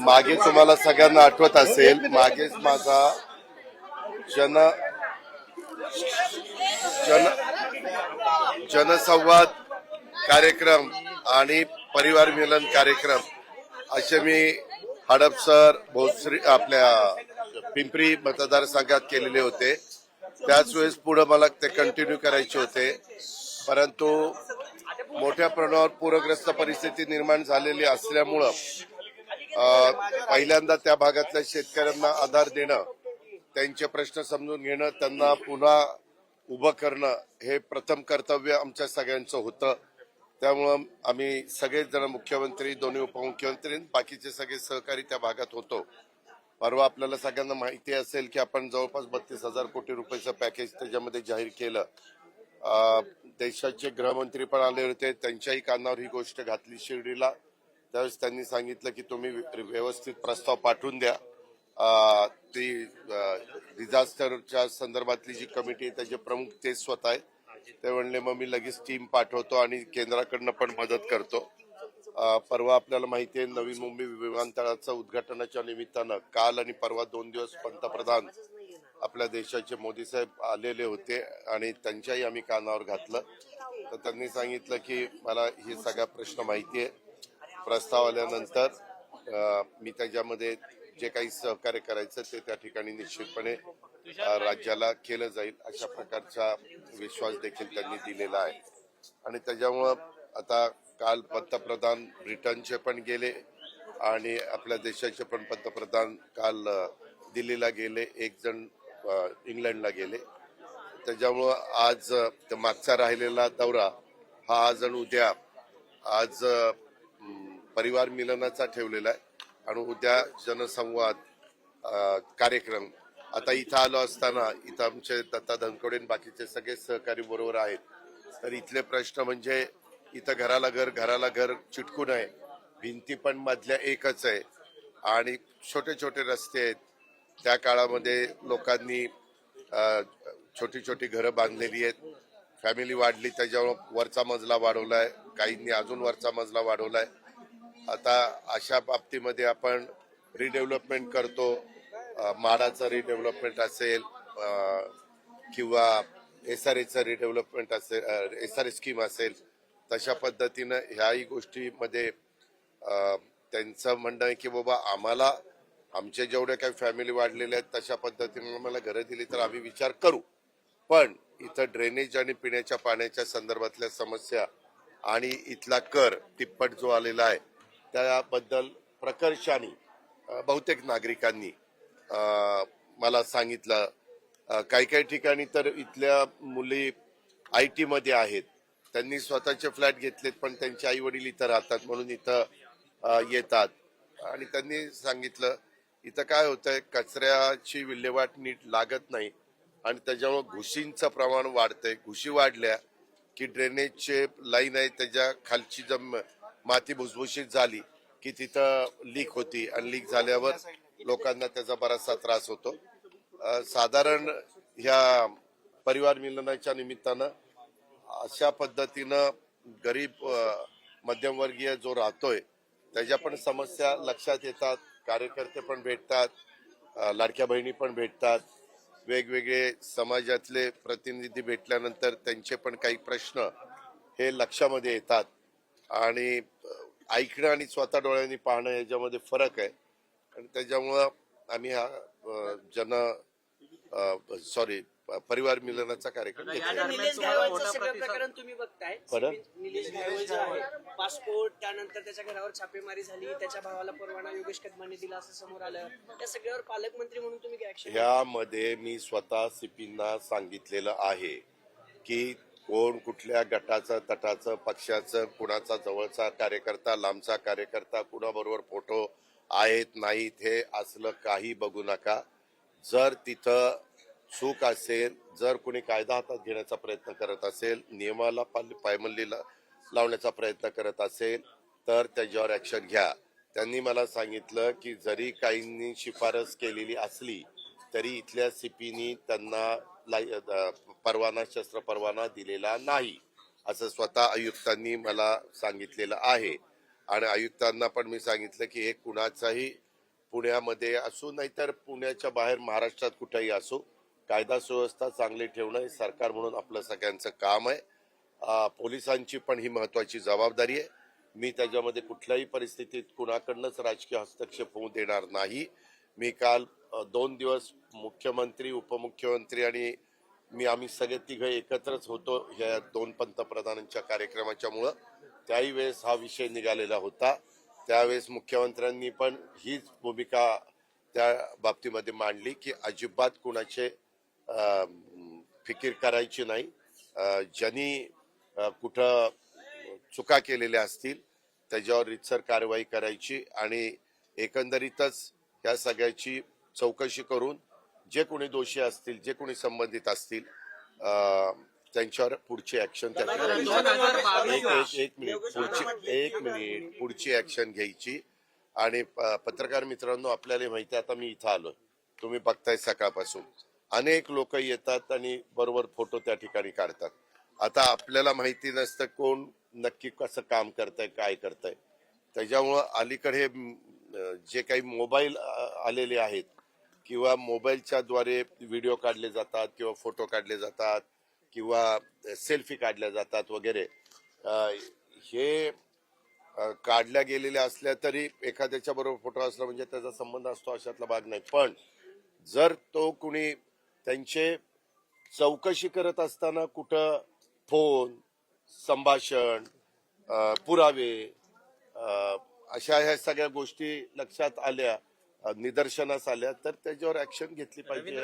मागे तुम्हाला सगळ्यांना आठवत असेल, मागेच माझा जन जन जनसंवाद कार्यक्रम आणि परिवार मिलन कार्यक्रम असे मी हडपसर, भोसरी, आपल्या पिंपरी मतदारसंघात केलेले होते. त्याच वेळेस पुढे मला ते कंटिन्यू करायचे होते, परंतु मोठ्या प्रमाणावर पूरग्रस्त परिस्थिती निर्माण झालेली असल्यामुळं पहिल्यांदा त्या भागातल्या शेतकऱ्यांना आधार देणं, त्यांचे प्रश्न समजून घेणं, त्यांना पुन्हा उभं करणं हे प्रथम कर्तव्य आमच्या सगळ्यांचं होतं. त्यामुळं आम्ही सगळेच जण, मुख्यमंत्री, दोन्ही उपमुख्यमंत्री, बाकीचे सगळे सहकारी त्या भागात होतो. परवा आपल्याला सगळ्यांना माहिती असेल की आपण जवळपास 32,000 कोटी रुपयाचं पॅकेज त्याच्यामध्ये जाहीर केलं. देशाचे गृहमंत्री पण आले होते, त्यांच्याही कानावर ही गोष्ट घातली शिर्डीला. त्यावेळेस त्यांनी सांगितलं की तुम्ही व्यवस्थित प्रस्ताव पाठवून द्या. ती डिझास्टरच्या संदर्भातली जी कमिटी आहे त्याचे प्रमुख ते स्वतः आहेत. ते म्हणले मग मी लगेच टीम पाठवतो आणि केंद्राकडनं पण मदत करतो. परवा आपल्याला माहिती आहे, नवी मुंबई विमानतळाचं उद्घाटनाच्या निमित्तानं काल आणि परवा 2 दिवस पंतप्रधान आपल्या देशाचे मोदी साहेब आलेले होते आणि त्यांच्याही आम्ही कानावर घातलं. तर त्यांनी सांगितलं की मला हे सगळा प्रश्न माहिती आहे. प्रस्ताव आल्यानंतर मी त्याच्यामध्ये जे काही सहकार्य करायचं ते त्या ठिकाणी निश्चितपणे राज्याला केलं जाईल, अशा प्रकारचा विश्वास देखील त्यांनी दिलेला आहे. आणि त्याच्यामुळं आता काल पंतप्रधान ब्रिटनचे पण गेले आणि आपल्या देशाचे पण पंतप्रधान काल दिल्लीला गेले, एक जण इंग्लंडला गेले. त्याच्यामुळं आज मागचा राहिलेला दौरा हा आज आणि उद्या, आज परिवार मिलनाचा ठेवलेला आहे आणि उद्या जनसंवाद कार्यक्रम. आता इथं आलो असताना इथं आमचे दत्ता धनकोडे बाकीचे सगळे सहकारी बरोबर आहेत. तर इथले प्रश्न म्हणजे इथं घराला घर चिटकून आहे, भिंती पण मधल्या एकच आहे आणि छोटे छोटे रस्ते आहेत. त्या काळामध्ये लोकांनी छोटी छोटी घरं बांधलेली आहेत. फॅमिली वाढली, त्याच्यावर वरचा मजला वाढवलाय, काहींनी अजून वरचा मजला वाढवलाय. आता अशा बाबतीमध्ये आपण रिडेव्हलपमेंट करतो, माडाचं रिडेव्हलपमेंट असेल किंवा SRAचं रिडेव्हलपमेंट असेल, SRA स्कीम असेल, तशा पद्धतीनं ह्याही गोष्टीमध्ये त्यांचं म्हणणं आहे की बाबा आम्हाला आमचे जेवढे काही फॅमिली वाढलेले आहेत तशा पद्धतीने आम्हाला घरं दिली तर आम्ही विचार करू. पण इथं ड्रेनेज आणि पिण्याच्या पाण्याच्या संदर्भातल्या समस्या आणि इथला कर तिप्पट जो आलेला आहे त्याबद्दल प्रकर्षाने बहुतेक नागरिकांनी मला सांगितलं. काही ठिकाणी तर इथल्या मुली IT मध्ये आहेत, त्यांनी स्वतःचे फ्लॅट घेतलेत पण त्यांचे आई वडील इथं राहतात म्हणून इथं येतात. आणि त्यांनी सांगितलं इथं काय होतंय, कचऱ्याची विल्हेवाट नीट लागत नाही आणि त्याच्यामुळे घुशींचं प्रमाण वाढतंय. घुशी वाढल्या की ड्रेनेजचे लाईन आहे त्याच्या खालची जर माती भुसभुशीत झाली की तिथं लीक होती आणि लीक झाल्यावर लोकांना त्याचा बराचसा त्रास होतो. साधारण ह्या परिवार मिलनाच्या निमित्तानं अशा पद्धतीनं गरीब मध्यमवर्गीय जो राहतोय त्याच्या पण समस्या लक्षात येतात. कार्यकर्ते पण भेटतात, लाडक्या बहिणी पण भेटतात, वेगवेगळे समाजातले प्रतिनिधी भेटल्यानंतर त्यांचे पण काही प्रश्न हे लक्षामध्ये येतात. आणि ऐकणं आणि स्वतः डोळ्यांनी पाहणं याच्यामध्ये फरक आहे. आणि त्याच्यामुळं आम्ही हा परिवार मिलनाचा कार्यक्रम तुम्ही बघताय. निलेश घायवळ जो आहे, पासपोर्ट, त्यानंतर त्याच्या घरावर छापेमारी झाली, त्याच्या भावाला परवाना योगेश कदमांनी दिला असं समोर आलं. त्या सगळ्यावर पालकमंत्री म्हणून तुम्ही काय ऍक्शन? यामध्ये मी स्वतः CPंना सांगितलेलं आहे की कोण कुठल्या गटाचं, तटाचं, पक्षाचं, कुणाचा जवळचा कार्यकर्ता, लांबचा कार्यकर्ता, कुणाबरोबर फोटो आहेत नाहीत हे असलं काही बघू नका. जर तिथं चूक असेल, जर कोणी कायदा हातात घेण्याचा प्रयत्न करत असेल, नियमाला पायमल्ली लावण्याचा प्रयत्न करत असेल तर त्याच्यावर ऍक्शन घ्या. त्यांनी मला सांगितलं की जरी काहींनी शिफारस केलेली असली तरी इथल्या CPनी त्यांना परवाना, शस्त्र परवाना दिलेला नाही असं स्वतः आयुक्तांनी मला सांगितलेलं आहे. आणि आयुक्तांना पण मी सांगितलं की हे कुणाचाही पुण्यामध्ये असो नाहीतर पुण्याच्या बाहेर महाराष्ट्रात कुठेही असो कायदा सुव्यवस्था चांगली ठेवणं हे सरकार म्हणून आपलं सगळ्यांचं काम आहे. पोलिसांची पण ही महत्वाची जबाबदारी आहे. मी त्याच्यामध्ये कुठल्याही परिस्थितीत कुणाकडनंच राजकीय हस्तक्षेप होऊ देणार नाही. मी काल 2 दिवस मुख्यमंत्री उपमुख्यमंत्री आणि आम्ही सगळे तिघे एकत्रच होतो या 2 पंतप्रधानांच्या कार्यक्रमाच्यामुळं. त्याही वेळेस हा विषय निघालेला होता. त्यावेळेस मुख्यमंत्र्यांनी पण हीच भूमिका त्या बाबतीमध्ये मांडली की अजिबात कुणाचे फिकीर करायची नाही. ज्यांनी कुठं चुका केलेल्या असतील त्याच्यावर रीतसर कारवाई करायची आणि एकंदरीतच या सगळ्याची चौकशी करून जे कोणी दोषी असतील जे कोणी संबंधित असतील त्यांच्यावर पुढची ऍक्शन एक मिनिट पुढची ऍक्शन घ्यायची. आणि पत्रकार मित्रांनो आपल्याला माहिती आहे आता मी इथं आलोय तुम्ही बघताय सकाळपासून अनेक लोक येतात आणि बरोबर फोटो त्या ठिकाणी काढतात. आता आपल्याला माहिती नसतं कोण नक्की कसं काम करतंय काय करतंय. त्याच्यामुळं अलीकडे जे काही मोबाईल आलेले आहेत किंवा मोबाईलच्या द्वारे व्हिडिओ काढले जातात किंवा फोटो काढले जातात किंवा सेल्फी काढल्या जातात वगैरे हे काढल्या गेलेल्या असल्या तरी एखाद्याच्या बरोबर फोटो असला म्हणजे त्याचा संबंध असतो अशातला भाग नाही. पण जर तो कुणी त्यांचे चौकशी करत असताना कुठं फोन संभाषण पुरावे अशा ह्या सगळ्या गोष्टी लक्षात आल्या निदर्शनास आल्या तर त्याच्यावर ऍक्शन घेतली पाहिजे.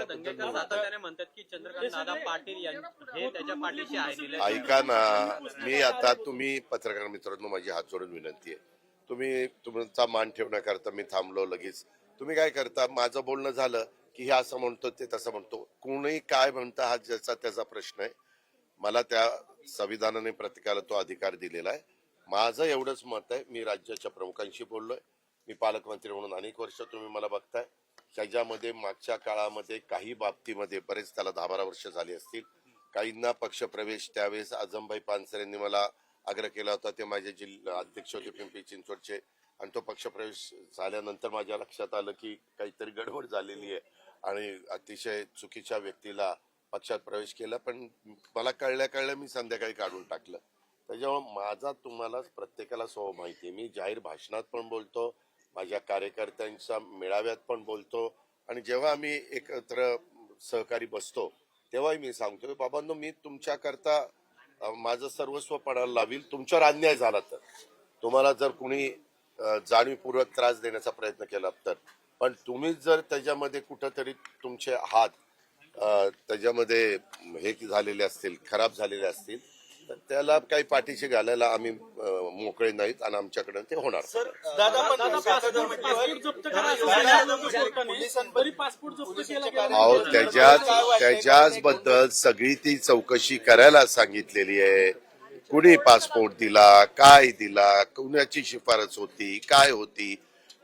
ऐका ना मी आता तुम्ही पत्रकार मित्रांनो माझी हात जोडून विनंती आहे तुमचा मान ठेवण्याकरता मी थांबलो लगेच. तुम्ही काय करता माझं बोलणं झालं की हे असं म्हणतो ते तसं म्हणतो कोणी काय म्हणता हा ज्याचा त्याचा प्रश्न आहे. मला त्या संविधानाने प्रत्येकाला तो अधिकार दिलेला आहे. माझं एवढंच मत आहे. मी राज्याच्या प्रमुखांशी बोललोय. मी पालकमंत्री म्हणून अनेक वर्ष तुम्ही मला बघताय. त्याच्यामध्ये मागच्या काळामध्ये काही बाबतीमध्ये बरेच त्याला 10-12 वर्ष झाली असतील. काहींना पक्षप्रवेश त्यावेळेस आजमभाई पानसरे यांनी मला आग्रह केला होता. ते माझे जिल्हा अध्यक्ष होते पिंपरी चिंचवडचे आणि तो पक्षप्रवेश झाल्यानंतर माझ्या लक्षात आलं की काहीतरी गडबड झालेली आहे आणि अतिशय चुकीच्या व्यक्तीला पक्षात प्रवेश केला. पण मला कळल्या मी संध्याकाळी काढून टाकलं. त्याच्यामुळे माझा तुम्हाला प्रत्येकाला स्वभाव माहिती आहे. मी जाहीर भाषणात पण बोलतो माझ्या कार्यकर्त्यांच्या मेळाव्यात पण बोलतो आणि जेव्हा आम्ही एकत्र सहकारी बसतो तेव्हाही मी सांगतो बाबांनो मी तुमच्याकरता माझं सर्वस्व पणाला लावील. तुमच्यावर अन्याय झाला तर तुम्हाला जर कुणी जाणीवपूर्वक त्रास देण्याचा प्रयत्न केला तर पण तुम्हीच जर त्याच्यामध्ये कुठंतरी तुमचे हात त्याच्यामध्ये हे झालेले असतील खराब झालेले असतील तर त्याला काही पाठीशी घालायला आम्ही मोकळे नाहीत आणि आमच्याकडे ते होणार. अहो त्याच्याच बद्दल सगळी ती चौकशी करायला सांगितलेली आहे. कुणी पासपोर्ट दिला काय दिला कुणाची शिफारस होती काय होती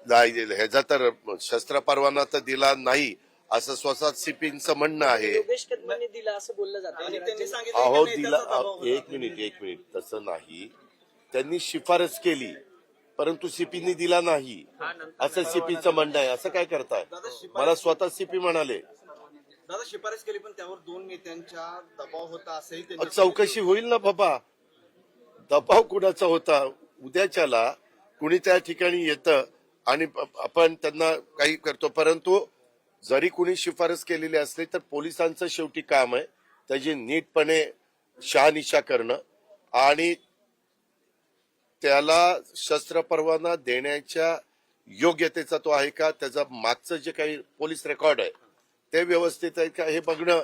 ह्याचा तर शस्त्र परवाना तर दिला नाही असं स्वतः सीपींचं म्हणणं आहे. अहो दिला एक मिनिट तसं नाही. त्यांनी शिफारस केली परंतु सीपींनी दिला नाही असं सीपीचं म्हणणं आहे. असं काय करताय. मला स्वतः सीपी म्हणाले दादा शिफारस केली पण त्यावर 2 नेत्यांचा दबाव होता असंही चौकशी होईल ना बाबा. दबाव कुणाचा होता उद्याच्याला कुणी त्या ठिकाणी येतं आणि आपण त्यांना काही करतो. परंतु जरी कुणी शिफारस केलेली असली तर पोलिसांचं शेवटी काम आहे त्याची नीटपणे शहानिशा करणं आणि त्याला शस्त्र परवाना देण्याच्या योग्यतेचा तो आहे का त्याचा मागचं जे काही पोलीस रेकॉर्ड आहे ते व्यवस्थित आहे का हे बघणं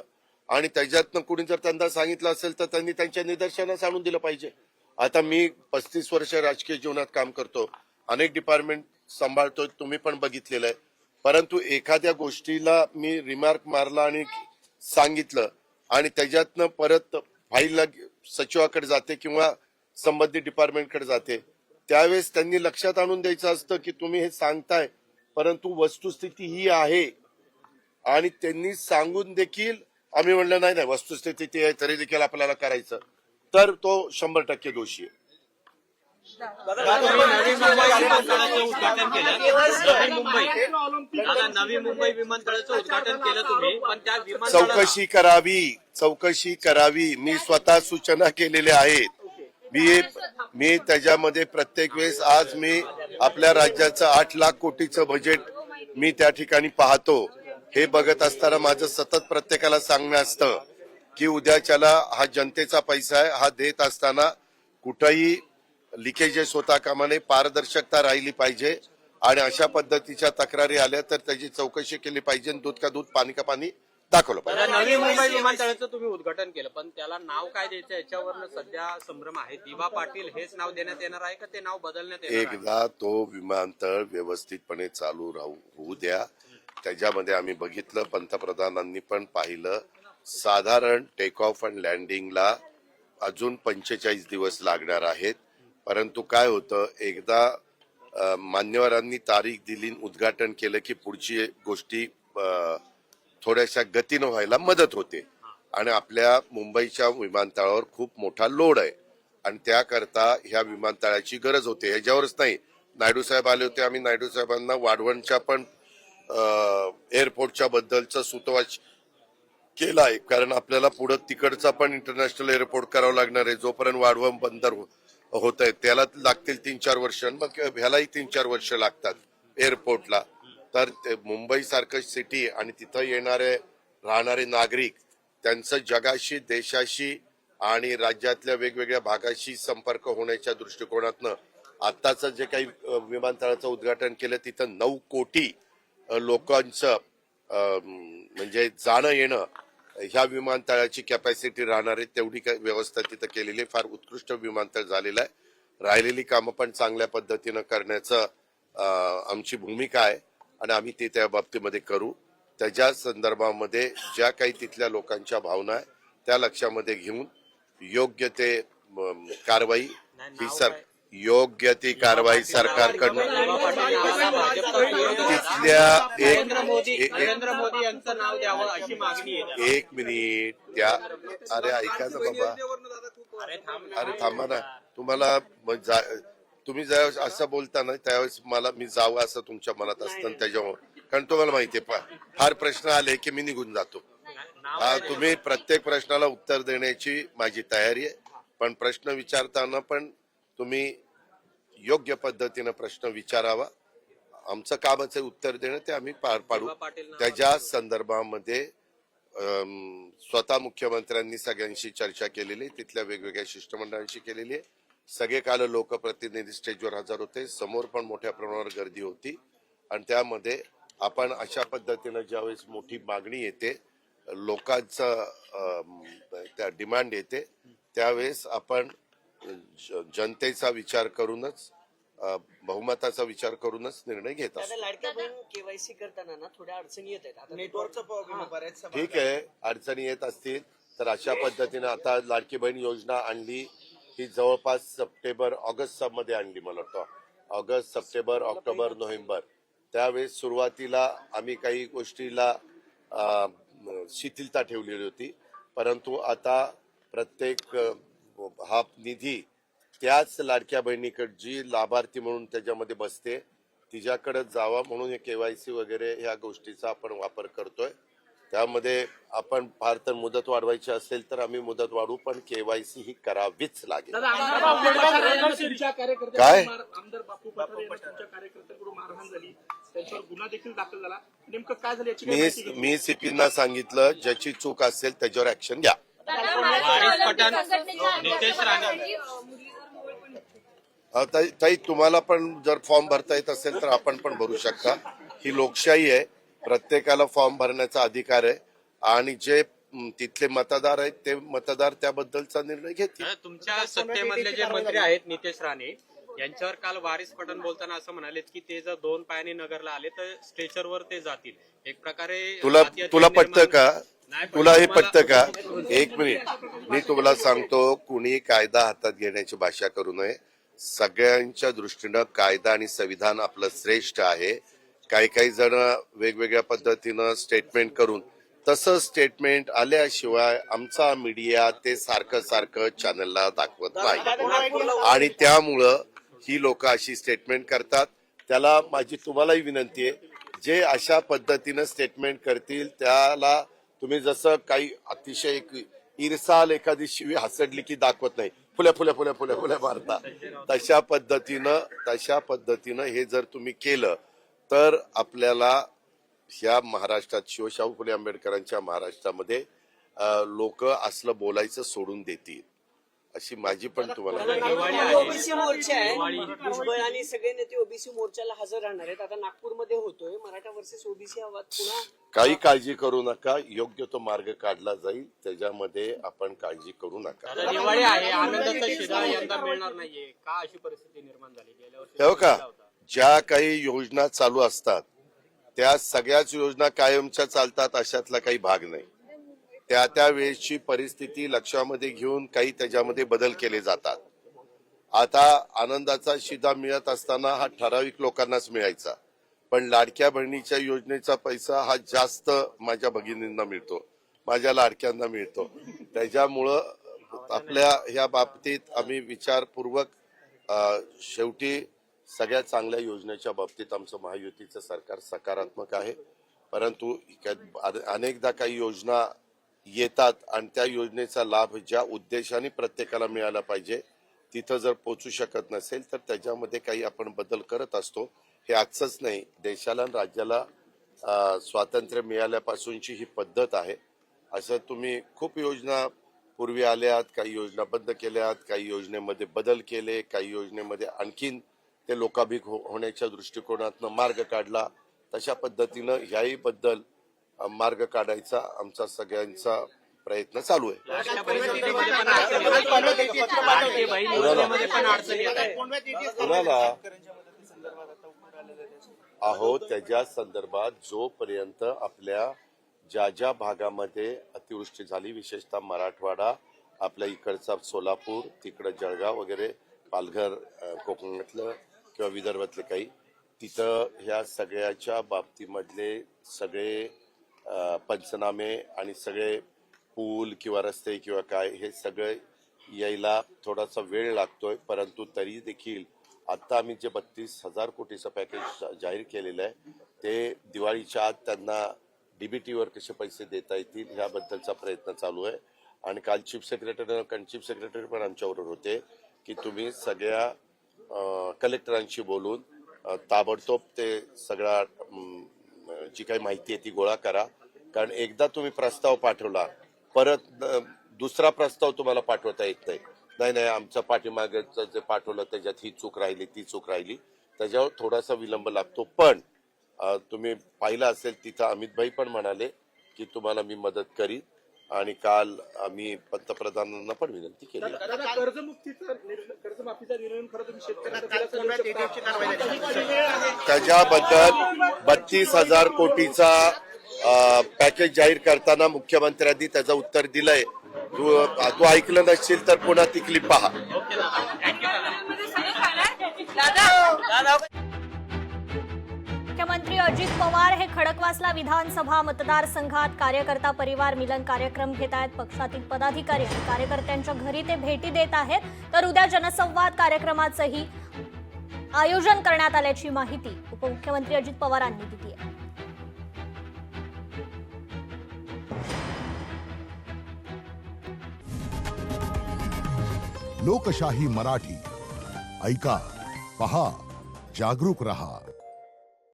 आणि त्याच्यातनं कुणी जर त्यांना सांगितलं असेल तर त्यांनी त्यांच्या निदर्शनास आणून दिलं पाहिजे. आता मी 35 वर्ष राजकीय जीवनात काम करतो अनेक डिपार्टमेंट सांभाळतो तुम्ही पण बघितलेलं आहे. परंतु एखाद्या गोष्टीला मी रिमार्क मारला आणि सांगितलं आणि त्याच्यातनं परत फाईलला सचिवाकडे जाते किंवा संबंधित डिपार्टमेंटकडे जाते त्यावेळेस त्यांनी लक्षात आणून द्यायचं असतं की तुम्ही हे सांगताय परंतु वस्तुस्थिती ही आहे आणि त्यांनी सांगून देखील आम्ही म्हणलं नाही वस्तुस्थिती आहे तरी देखील आपल्याला करायचं तर तो 100% दोषी आहे. तुम्ही नवी मुंबई विमानतळाचं उद्घाटन केलं. नवी मुंबई विमानतळाचं उद्घाटन केलं तुम्ही, पण त्या विमानतळाला चौकशी करावी. मी स्वतः सूचना केलेल्या आहेत. मी त्याच्यामध्ये प्रत्येक वेळेस आज मी आपल्या राज्याचं 8 लाख कोटीचं बजेट मी त्या ठिकाणी पाहतो. हे बघत असताना माझं सतत प्रत्येकाला सांगणं असतं की उद्याच्याला हा जनतेचा पैसा आहे. हा देत असताना कुठंही लिकेजेस होता कामा नये, पारदर्शकता राहिली पाहिजे आणि अशा पद्धतीच्या तक्रारी आल्या तर त्याची चौकशी केली पाहिजे. दूध का दूध, पाणी का पाणी दाखवलं पाहिजे. नवी मुंबई विमानतळाचं तुम्ही उद्घाटन केलं, पण त्याला नाव काय द्यायचं याच्यावर सध्या संभ्रम आहे. दिवा पाटील हेच नाव देण्यात येणार आहे का ते नाव बदलण्यात येणार आहे? एकदा तो विमानतळ व्यवस्थितपणे चालू होऊ द्या. त्याच्यामध्ये आम्ही बघितलं, पंतप्रधानांनी पण पाहिलं, साधारण टेक ऑफ अँड लँडिंगला अजून 45 दिवस लागणार आहेत. परंतु काय होतं, एकदा मान्यवरांनी तारीख दिली, उद्घाटन केलं की पुढची गोष्टी थोड्याशा गतीनं व्हायला मदत होते. आणि आपल्या मुंबईच्या विमानतळावर खूप मोठा लोड आहे आणि त्याकरता ह्या विमानतळाची गरज होते. याच्यावरच नाही, नायडू साहेब आले होते. आम्ही नायडू साहेबांना वाढवणच्या पण एअरपोर्टच्या बद्दलचं सूतवाच केलं आहे. कारण आपल्याला पुढे तिकडचा पण इंटरनॅशनल एअरपोर्ट करावं लागणार आहे. जोपर्यंत वाढवण बंदर होत आहे त्याला लागतील 3-4 वर्ष, मग ह्यालाही 3-4 वर्ष लागतात एअरपोर्टला. तर मुंबई सारखं सिटी आणि तिथं येणारे राहणारे नागरिक, त्यांचं जगाशी, देशाशी आणि राज्यातल्या वेगवेगळ्या भागाशी संपर्क होण्याच्या दृष्टिकोनातनं आत्ताचं जे काही विमानतळाचं उद्घाटन केलं तिथं 9 कोटी लोकांचं म्हणजे जाणं येणं ह्या विमानतळाची कॅपॅसिटी राहणार आहे. तेवढी व्यवस्था तिथं केलेली आहे. फार उत्कृष्ट विमानतळ झालेलं आहे. राहिलेली कामं पण चांगल्या पद्धतीनं करण्याचं आमची भूमिका आहे आणि आम्ही ते त्या बाबतीमध्ये करू. त्याच्या संदर्भामध्ये ज्या काही तिथल्या लोकांच्या भावना आहे त्या लक्षामध्ये घेऊन योग्य ते कारवाई योग्य ती कारवाई सरकारकडनं तिथल्या नरेंद्र मोदी यांचं नाव द्यावं अशी मागणी आहे. 1 मिनिट त्या अरे ऐका ना बाबा, अरे थांबा ना. तुम्ही ज्यावेळेस असं बोलता ना त्यावेळेस मी जावं असं तुमच्या मनात असतं त्याच्यामुळे. कारण तुम्हाला माहितीये फार प्रश्न आले की मी निघून जातो. तुम्ही प्रत्येक प्रश्नाला उत्तर देण्याची माझी तयारी आहे, पण प्रश्न विचारताना पण तुम्ही योग्य पद्धतीनं प्रश्न विचारावा. आमचं कामच आहे उत्तर देणं, ते आम्ही पार पाडू. त्याच्या संदर्भामध्ये स्वतः मुख्यमंत्र्यांनी सगळ्यांशी चर्चा केलेली, तिथल्या वेगवेगळ्या शिष्टमंडळांशी केलेली आहे. सगळे काल लोकप्रतिनिधी स्टेजवर हजर होते. समोर पण मोठ्या प्रमाणावर गर्दी होती आणि त्यामध्ये आपण अशा पद्धतीनं ज्यावेळेस मोठी मागणी येते, लोकांचं त्या डिमांड येते, त्यावेळेस आपण जनतेचा विचार करूनच, बहुमताचा विचार करूनच निर्णय घेत असतो. लाडक्या बहीण केवायसी करताना ना थोड्या अडचणी येत आहेत. नेटवर्कचा प्रॉब्लेम बऱ्याच. ठीक आहे, अडचणी येत असतील तर अशा पद्धतीने आता लाडकी बहीण योजना आणली, ही जवळपास ऑगस्ट मध्ये आणली. मला वाटतं ऑगस्ट, सप्टेंबर, ऑक्टोबर, नोव्हेंबर. त्यावेळेस सुरुवातीला आम्ही काही गोष्टीला शिथिलता ठेवलेली होती, परंतु आता प्रत्येक हा निधी त्याच लाडक्या बहिणीकडे जी लाभार्थी म्हणून त्याच्यामध्ये बसते तिच्याकडे जावा म्हणून हे केवायसी वगैरे ह्या गोष्टीचा आपण वापर करतोय. त्यामध्ये आपण फार तर मुदत वाढवायची असेल तर आम्ही मुदत वाढवू, पण केवायसी ही करावीच लागेल. काय आमदार बापू पठारे तुमच्या कार्यकर्त्यांकडून मारहाण झाली, त्यांच्यावर गुन्हा देखील दाखल झाला. नेमकं काय झालं याची माहिती घेतली? मी सीपींना सांगितलं ज्याची चूक असेल त्याच्यावर ऍक्शन घ्या. नितेश राणे ताई, तुम्हाला पण जर फॉर्म भरता येत असेल तर आपण पण भरू शकता. ही लोकशाही आहे, प्रत्येकाला फॉर्म भरण्याचा अधिकार आहे आणि जे तिथले मतदार आहेत ते मतदार त्याबद्दलचा निर्णय घेतील. तुमच्या सत्तेमधले जे मंत्री आहेत नितेश राणे यांच्यावर काल वारिस पठाण बोलताना असं म्हणालेत की ते जर 2 पायाने नगरला आले तर स्ट्रेचरवर ते जातील. एक प्रकारे तुला पटतं का? तुला हे पटतं का? 1 मिनिट, मी तुम्हाला सांगतो, कुणी कायदा हातात घेण्याची भाषा करू नये. सगळ्यांच्या दृष्टीनं कायदा आणि संविधान आपलं श्रेष्ठ आहे. काही जण वेगवेगळ्या पद्धतीनं स्टेटमेंट करून, तसं स्टेटमेंट आल्याशिवाय आमचा मीडिया ते सारखं चॅनलला दाखवत नाही आणि त्यामुळं ही लोक अशी स्टेटमेंट करतात. त्याला माझी तुम्हालाही विनंती आहे, जे अशा पद्धतीनं स्टेटमेंट करतील त्याला तुम्ही जसं काही अतिशय ईर्षाल एखादी शिवी हसडली की दाखवत नाही, फुल्या फुल्या फुल्या फुल्या फुल्या मारता, तशा पद्धतीनं हे जर तुम्ही केलं तर आपल्याला ह्या महाराष्ट्रात शिवशाहू फुले आंबेडकरांच्या महाराष्ट्रामध्ये लोक असलं बोलायचं सोडून देतील, अशी माझी पण तुम्हाला. ओबीसी मोर्चा आहे, भुजबळ आणि सगळे नेते ओबीसी मोर्चाला हजर राहणार आहेत. आता नागपूरमध्ये होतोय मराठा वर्सेस ओबीसी हा वाद पुन्हा. काही काळजी करू नका, योग्य तो मार्ग काढला जाईल, त्याच्यामध्ये आपण काळजी करू नका. आता दिवाळी आहे, आनंदाचा शिधा यंदा मिळणार नाहीये का, अशी परिस्थिती निर्माण झाली गेल्या वर्षी हो का? ज्या काही योजना चालू असतात त्या सगळ्याच योजना कायमच्या चालतात अशातला काही भाग नाही. त्या वेळेची परिस्थिती लक्षामध्ये घेऊन काही त्याच्यामध्ये बदल केले जातात. आता आनंदाचा शिधा मिळत असताना हा ठराविक लोकांनाच मिळायचा, पण लाडक्या बहिणीच्या योजनेचा पैसा हा जास्त माझ्या भगिनींना मिळतो, माझ्या लाडक्यांना मिळतो. त्याच्यामुळं आपल्या ह्या बाबतीत आम्ही विचारपूर्वक शेवटी सगळ्या चांगल्या योजनेच्या बाबतीत आमचं महायुतीचं सरकार सकारात्मक आहे. परंतु अनेकदा काही योजना येतात आणि त्या योजनेचा लाभ ज्या उद्देशाने प्रत्येकाला मिळाला पाहिजे तिथं जर पोचू शकत नसेल तर त्याच्यामध्ये काही आपण बदल करत असतो. हे आजच नाही, देशाला आणि राज्याला स्वातंत्र्य मिळाल्यापासूनची ही पद्धत आहे. असं तुम्ही खूप योजना पूर्वी आल्यात, काही योजना बंद केल्यात, काही योजनेमध्ये बदल केले, काही योजनेमध्ये आणखीन ते लोकाभिमुख होण्याच्या दृष्टिकोनातनं मार्ग काढला. तशा पद्धतीनं ह्याही बद्दल मार्ग काढायचा आमचा सगळ्यांचा प्रयत्न चालू आहे. अहो, त्याच्या संदर्भात जोपर्यंत आपल्या ज्या भागामध्ये अतिवृष्टी झाली, विशेषतः मराठवाडा, आपल्या इकडचा सोलापूर, तिकडं जळगाव वगैरे, पालघर कोकणातलं किंवा विदर्भातले काही, तिथं ह्या सगळ्याच्या बाबतीमधले सगळे पंचनामे आणि सगळे पूल किंवा रस्ते किंवा काय हे सगळे यायला थोडासा वेळ लागतोय. परंतु तरी देखील आता आम्ही जे 32,000 कोटीचं पॅकेज जाहीर केलेलं आहे ते दिवाळीच्या आत त्यांना डीबीटीवर कसे पैसे देता येतील ह्याबद्दलचा प्रयत्न चालू आहे. आणि काल चीफ सेक्रेटरी पण आमच्याबरोबर होते की तुम्ही सगळ्या कलेक्टरांशी बोलून ताबडतोब ते सगळा जी काही माहिती आहे ती गोळा करा. कारण एकदा तुम्ही प्रस्ताव पाठवला, परत दुसरा प्रस्ताव तुम्हाला पाठवता येत नाही आमच्या पाठीमागचं जे पाठवलं त्याच्यात ही चूक राहिली, ती चूक राहिली, त्याच्यावर थोडासा विलंब लागतो. पण तुम्ही पाहिलं असेल तिथं अमितभाई पण म्हणाले की तुम्हाला मी मदत करीन आणि काल आम्ही पंतप्रधानांना पण विनंती केली. कर्जमाफीचा निर्णय खरं तुम्ही शेतकऱ्यांना त्याच्याबद्दल 32,000 कोटीचा पॅकेज जाहीर करताना मुख्यमंत्र्यांनी त्याचं उत्तर दिलंय. तू ऐकलं नसशील तर पुन्हा ती क्लिप पहा. मुख्यमंत्री अजित पवार हे खडकवासला विधानसभा मतदारसंघात कार्यकर्ता परिवार मिलन कार्यक्रम घेत आहेत. पक्षातील पदाधिकारी आणि कार्यकर्त्यांच्या घरी ते भेटी देत आहेत. तर उद्या जनसंवाद कार्यक्रमाचंही आयोजन करण्यात आल्याची माहिती उपमुख्यमंत्री अजित पवारांनी दिली आहे. लोकशाही मराठी ऐका, पहा, जागरूक रहा.